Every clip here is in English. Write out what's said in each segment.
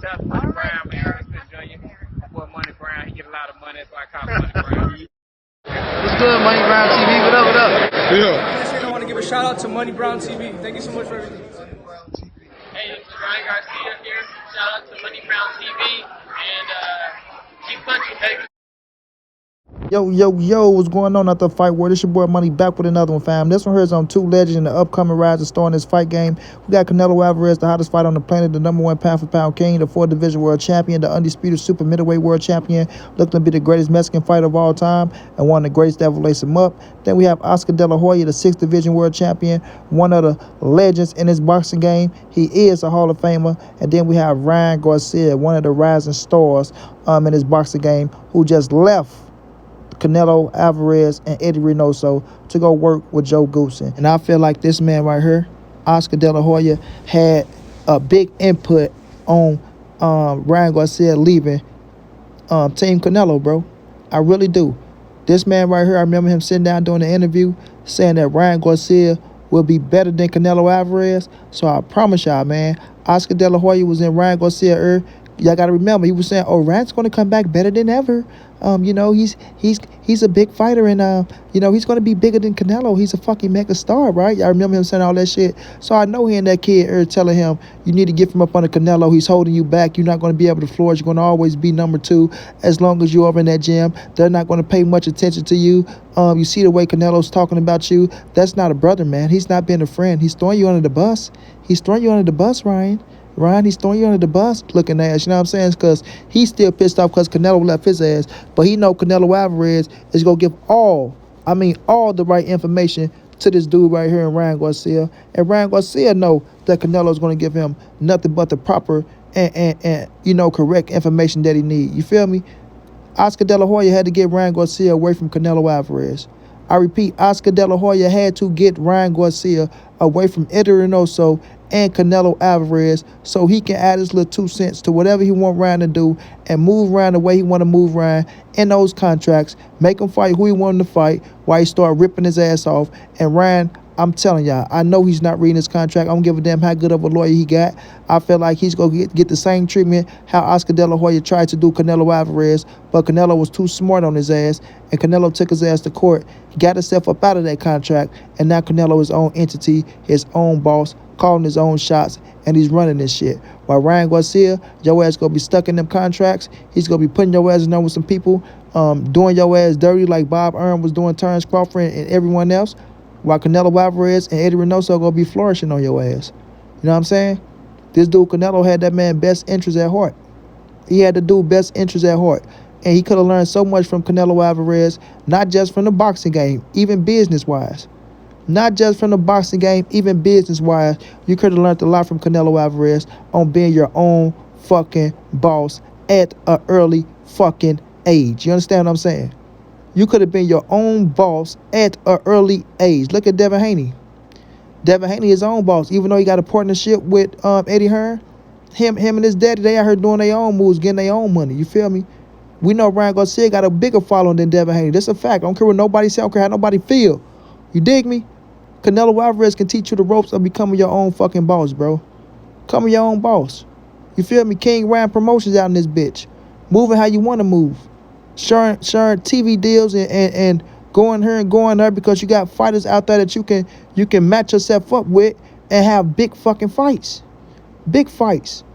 Shout out to Money Brown, man. Earl Jr. Boy, Money Brown, he get a lot of money. That's why I call him Money Brown. What's good, Money Brown TV? What up, what up? Yeah. I want to give a shout out to Money Brown TV. Thank you so much for everything. Hey, this is Ryan Garcia here. Shout out to Money Brown TV. And keep punching, baby. Yo, what's going on out the fight world? It's your boy Money back with another one, fam. This one here is on two legends in the upcoming rising star in this fight game. We got Canelo Alvarez, the hottest fighter on the planet, the #1 pound-for-pound king, the 4th division world champion, the undisputed super middleweight world champion, looking to be the greatest Mexican fighter of all time, and one of the greatest that ever lace him up. Then we have Oscar De La Hoya, the 6th division world champion, one of the legends in this boxing game. He is a Hall of Famer. And then we have Ryan Garcia, one of the rising stars in this boxing game, who just left Canelo Alvarez and Eddie Reynoso to go work with Joe Goosen. And I feel like this man right here, Oscar De La Hoya, had a big input on Ryan Garcia leaving Team Canelo, bro. I really do. This man right here, I remember him sitting down doing the interview saying that Ryan Garcia will be better than Canelo Alvarez. So I promise y'all, man, Oscar De La Hoya was in Ryan Garcia ear. Y'all got to remember, he was saying, oh, Ryan's going to come back better than ever. He's a big fighter, and, he's going to be bigger than Canelo. He's a fucking mega star, right? Y'all remember him saying all that shit? So I know he and that kid are telling him, you need to get from up under Canelo. He's holding you back. You're not going to be able to flourish. You're going to always be number 2 as long as you're over in that gym. They're not going to pay much attention to you. You see the way Canelo's talking about you. That's not a brother, man. He's not being a friend. He's throwing you under the bus. He's throwing you under the bus, Ryan. He's throwing you under the bus looking ass, you know what I'm saying? Because he's still pissed off because Canelo left his ass. But he know Canelo Alvarez is going to give all the right information to this dude right here in Ryan Garcia. And Ryan Garcia know that Canelo's going to give him nothing but the proper and correct information that he need. You feel me? Oscar De La Hoya had to get Ryan Garcia away from Canelo Alvarez. I repeat, Oscar De La Hoya had to get Ryan Garcia away from Eddie Reynoso and Canelo Alvarez so he can add his little 2 cents to whatever he want Ryan to do and move Ryan the way he want to move Ryan in those contracts, make him fight who he want him to fight while he start ripping his ass off. And Ryan, I'm telling y'all, I know he's not reading his contract. I don't give a damn how good of a lawyer he got. I feel like he's going to get the same treatment how Oscar De La Hoya tried to do Canelo Alvarez, but Canelo was too smart on his ass, and Canelo took his ass to court. He got himself up out of that contract, and now Canelo is his own entity, his own boss, calling his own shots, and he's running this shit. While Ryan Garcia, your ass going to be stuck in them contracts. He's going to be putting your ass in there with some people, doing your ass dirty like Bob Earn was doing Terrence Crawford and everyone else. While Canelo Alvarez and Eddie Reynoso going to be flourishing on your ass. You know what I'm saying? This dude Canelo had that man best interest at heart. He had the dude best interest at heart. And he could have learned so much from Canelo Alvarez, not just from the boxing game, even business-wise. Not just from the boxing game, even business-wise. You could have learned a lot from Canelo Alvarez on being your own fucking boss at an early fucking age. You understand what I'm saying? You could have been your own boss at an early age. Look at Devin Haney. Devin Haney is his own boss, even though he got a partnership with Eddie Hearn. Him and his daddy, they out here doing their own moves, getting their own money. You feel me? We know Ryan Garcia got a bigger following than Devin Haney. That's a fact. I don't care what nobody say. I don't care how nobody feel. You dig me? Canelo Alvarez can teach you the ropes of becoming your own fucking boss, bro. Becoming your own boss. You feel me? King Ryan Promotions out in this bitch. Moving how you want to move. Sharing TV deals and going here and going there because you got fighters out there that you can match yourself up with and have big fucking fights. Big fights.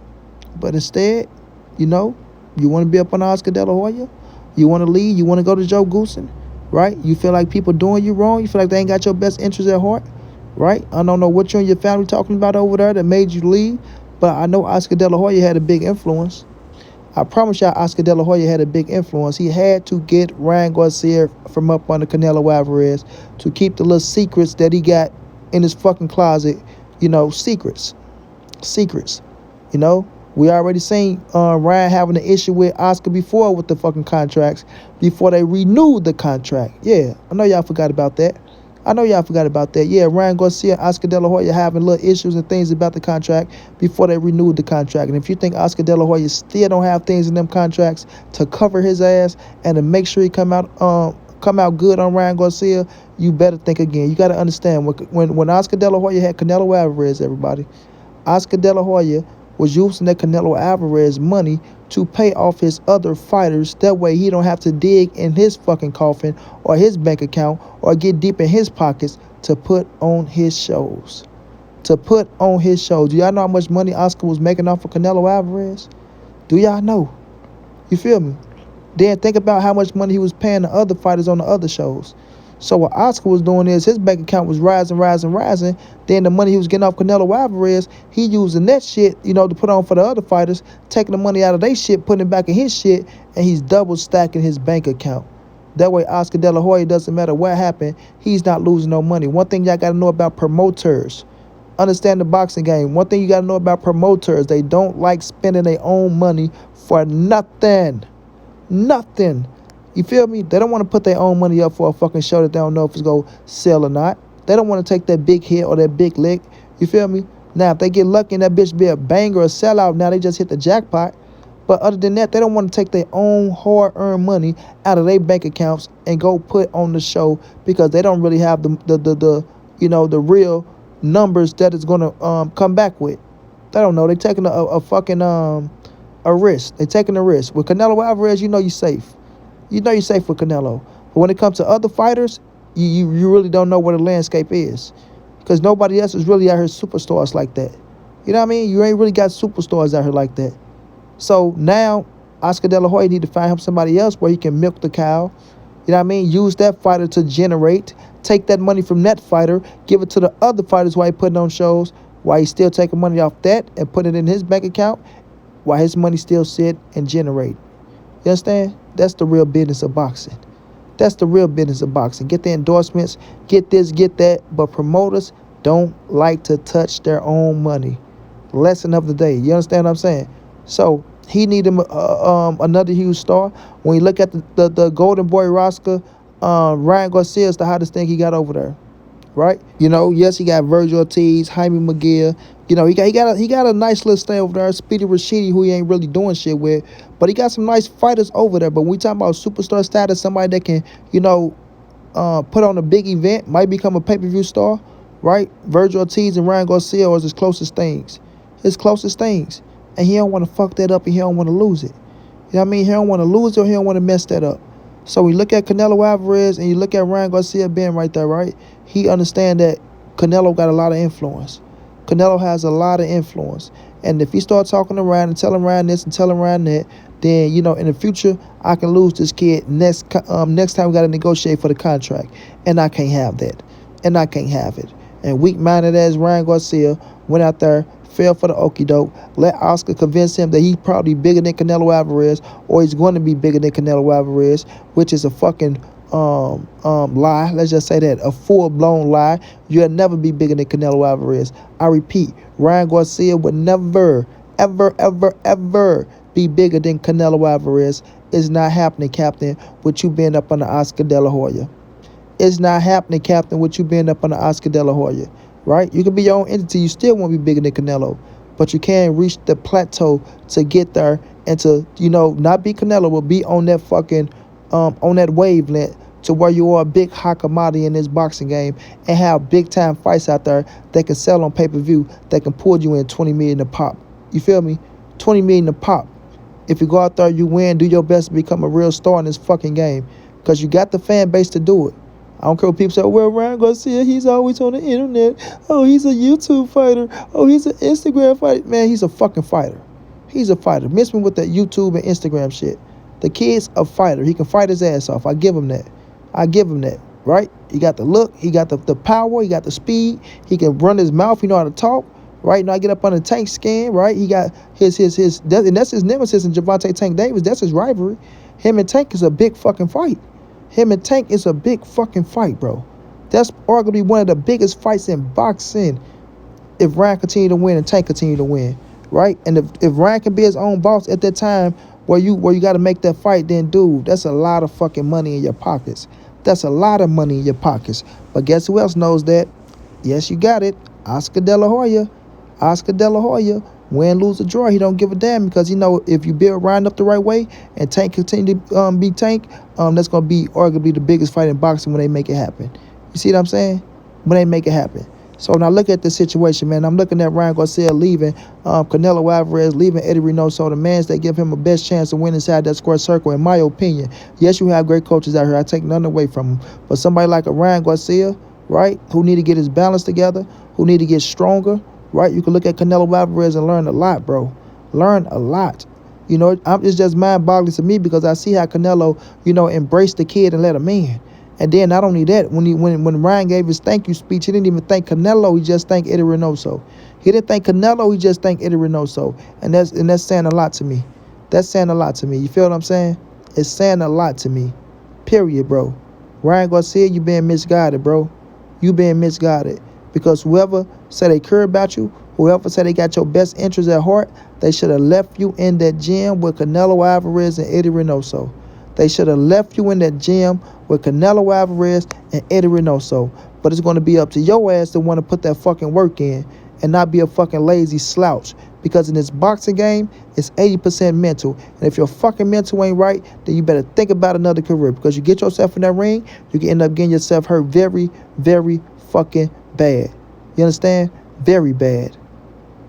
But instead, you want to be up on Oscar De La Hoya. You want to lead. You want to go to Joe Goosen, right? You feel like people doing you wrong. You feel like they ain't got your best interest at heart, right? I don't know what you and your family talking about over there that made you leave, but I know Oscar De La Hoya had a big influence. I promise y'all Oscar De La Hoya had a big influence. He had to get Ryan Garcia from up under Canelo Alvarez to keep the little secrets that he got in his fucking closet, secrets. We already seen Ryan having an issue with Oscar before with the fucking contracts, before they renewed the contract. Yeah, I know y'all forgot about that. Yeah, Ryan Garcia and Oscar De La Hoya having little issues and things about the contract before they renewed the contract. And if you think Oscar De La Hoya still don't have things in them contracts to cover his ass and to make sure he come out good on Ryan Garcia, you better think again. You got to understand, when Oscar De La Hoya had Canelo Alvarez, everybody, Oscar De La Hoya was using that Canelo Alvarez money to pay off his other fighters. That way he don't have to dig in his fucking coffin or his bank account or get deep in his pockets to put on his shows. To put on his shows. Do y'all know how much money Oscar was making off of Canelo Alvarez? Do y'all know? You feel me? Then think about how much money he was paying the other fighters on the other shows. So what Oscar was doing is his bank account was rising. Then the money he was getting off Canelo Alvarez, he using that shit, to put on for the other fighters, taking the money out of their shit, putting it back in his shit, and he's double stacking his bank account. That way Oscar De La Hoya, doesn't matter what happened, he's not losing no money. One thing y'all got to know about promoters. Understand the boxing game. One thing you got to know about promoters, they don't like spending their own money for nothing. Nothing. You feel me? They don't want to put their own money up for a fucking show that they don't know if it's going to sell or not. They don't want to take that big hit or that big lick. You feel me? Now, if they get lucky and that bitch be a banger or a sellout, now they just hit the jackpot. But other than that, they don't want to take their own hard-earned money out of their bank accounts and go put on the show because they don't really have the real numbers that it's going to come back with. They don't know. They're taking a fucking a risk. They're taking a risk. With Canelo Alvarez, you're safe. You know you're safe with Canelo. But when it comes to other fighters, you really don't know what the landscape is. Because nobody else is really out here superstars like that. You know what I mean? You ain't really got superstars out here like that. So now, Oscar De La Hoya need to find him somebody else where he can milk the cow. You know what I mean? Use that fighter to generate. Take that money from that fighter. Give it to the other fighters while he putting on shows. While he's still taking money off that and put it in his bank account. While his money still sit and generate. You understand? That's the real business of boxing. That's the real business of boxing. Get the endorsements, get this, get that. But promoters don't like to touch their own money. Lesson of the day. You understand what I'm saying? So he need him another huge star. When you look at the Golden Boy roster, Ryan Garcia is the hottest thing he got over there. Right? Yes, he got Virgil Ortiz, Jaime McGill. He got a nice little stay over there. Speedy Rashidi, who he ain't really doing shit with. But he got some nice fighters over there. But when we talking about superstar status, somebody that can, put on a big event, might become a pay-per-view star, right? Virgil Ortiz and Ryan Garcia are his closest things. His closest things. And he don't want to fuck that up and he don't want to lose it. You know what I mean? He don't want to lose it or he don't want to mess that up. So we look at Canelo Alvarez and you look at Ryan Garcia being right there, right? He understand that Canelo got a lot of influence. Canelo has a lot of influence. And if he start talking around and telling Ryan this and telling Ryan that, then, in the future, I can lose this kid next time we got to negotiate for the contract. And I can't have that. And I can't have it. And weak-minded as Ryan Garcia went out there, fell for the okie doke, let Oscar convince him that he's probably bigger than Canelo Alvarez or he's going to be bigger than Canelo Alvarez, which is a fucking lie. Let's just say that. A full-blown lie. You'll never be bigger than Canelo Alvarez. I repeat, Ryan Garcia would never, ever, ever, ever be bigger than Canelo Alvarez. It's not happening, Captain, with you being up under Oscar De La Hoya. It's not happening, Captain, with you being up under Oscar De La Hoya. Right? You can be your own entity. You still won't be bigger than Canelo. But you can't reach the plateau to get there and to, not be Canelo, but be on that fucking, on that wavelength to where you are a big hot commodity in this boxing game and have big time fights out there that can sell on pay-per-view that can pull you in $20 million a pop. You feel me? $20 million a pop. If you go out there, you win, do your best to become a real star in this fucking game because you got the fan base to do it. I don't care what people say, well, Ryan Garcia, he's always on the internet. Oh, he's a YouTube fighter. Oh, he's an Instagram fighter. Man, he's a fucking fighter. He's a fighter. Miss me with that YouTube and Instagram shit. The kid's a fighter. He can fight his ass off. I give him that. Right? He got the look. He got the power. He got the speed. He can run his mouth. He know how to talk. Right? Now I get up on the Tank's skin. Right? He got his and that's his nemesis in Gervonta Tank Davis. That's his rivalry. Him and Tank is a big fucking fight. Him and Tank is a big fucking fight, bro. That's arguably one of the biggest fights in boxing if Ryan continue to win and Tank continue to win, right? And if Ryan can be his own boss at that time where you got to make that fight, then, dude, that's a lot of fucking money in your pockets. That's a lot of money in your pockets. But guess who else knows that? Yes, you got it. Oscar De La Hoya. Oscar De La Hoya. Win, lose, or draw, he don't give a damn because if you build Ryan up the right way and Tank continue to be Tank, that's going to be arguably the biggest fight in boxing when they make it happen. You see what I'm saying? When they make it happen. So when I look at this situation, man, I'm looking at Ryan Garcia leaving, Canelo Alvarez leaving Eddie Reynoso, the mans that give him a best chance to win inside that square circle, in my opinion. Yes, you have great coaches out here. I take nothing away from them. But somebody like a Ryan Garcia, right, who need to get his balance together, who need to get stronger, right? You can look at Canelo Alvarez and learn a lot, bro. Learn a lot. You know, it's just mind-boggling to me because I see how Canelo, you know, embraced the kid and let him in. And then not only that, when Ryan gave his thank you speech, he didn't even thank Canelo. He just thanked Eddie Reynoso. He didn't thank Canelo. He just thanked Eddie Reynoso. And that's saying a lot to me. That's saying a lot to me. You feel what I'm saying? It's saying a lot to me. Period, bro. Ryan Garcia, you being misguided, bro. You being misguided. Because whoever said they care about you, whoever said they got your best interests at heart, they should have left you in that gym with Canelo Alvarez and Eddie Reynoso. They should have left you in that gym with Canelo Alvarez and Eddie Reynoso. But it's going to be up to your ass to want to put that fucking work in and not be a fucking lazy slouch. Because in this boxing game, it's 80% mental. And if your fucking mental ain't right, then you better think about another career. Because you get yourself in that ring, you can end up getting yourself hurt very, very fucking bad. You understand? Very bad.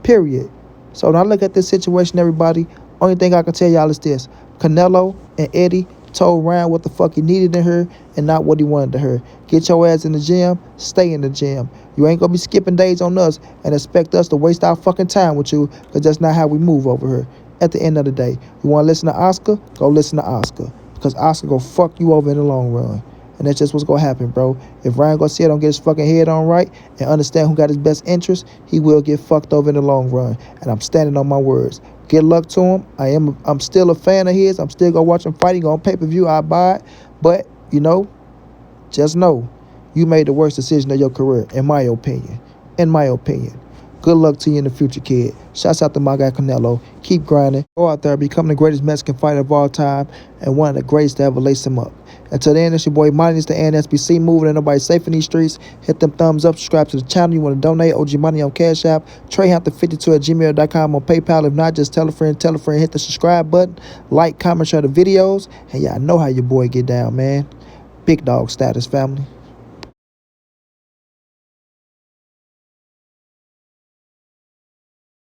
Period. So when I look at this situation, everybody, only thing I can tell y'all is this. Canelo and Eddie told Ryan what the fuck he needed in her and not what he wanted to her. Get your ass in the gym, stay in the gym. You ain't gonna be skipping days on us and expect us to waste our fucking time with you, because that's not how we move over here. At the end of the day, you wanna listen to Oscar? Go listen to Oscar, because Oscar gonna fuck you over in the long run. And that's just what's gonna happen, bro. If Ryan Garcia don't get his fucking head on right and understand who got his best interest, he will get fucked over in the long run. And I'm standing on my words. Good luck to him. I'm still a fan of his. I'm still gonna watch him fight. He gonna pay-per-view. I buy it. But, you know, just know you made the worst decision of your career, in my opinion. In my opinion. Good luck to you in the future, kid. Shouts out to my guy Canelo. Keep grinding. Go out there, become the greatest Mexican fighter of all time and one of the greatest to ever lace him up. Until then, it's your boy Money. It's the NSBC moving. Ain't nobody safe in these streets. Hit them thumbs up. Subscribe to the channel. You want to donate? OG Money on Cash App. TreyHampton52@gmail.com on PayPal. If not, just tell a friend. Hit the subscribe button. Like, comment, share the videos. And y'all know how your boy get down, man. Big dog status, family.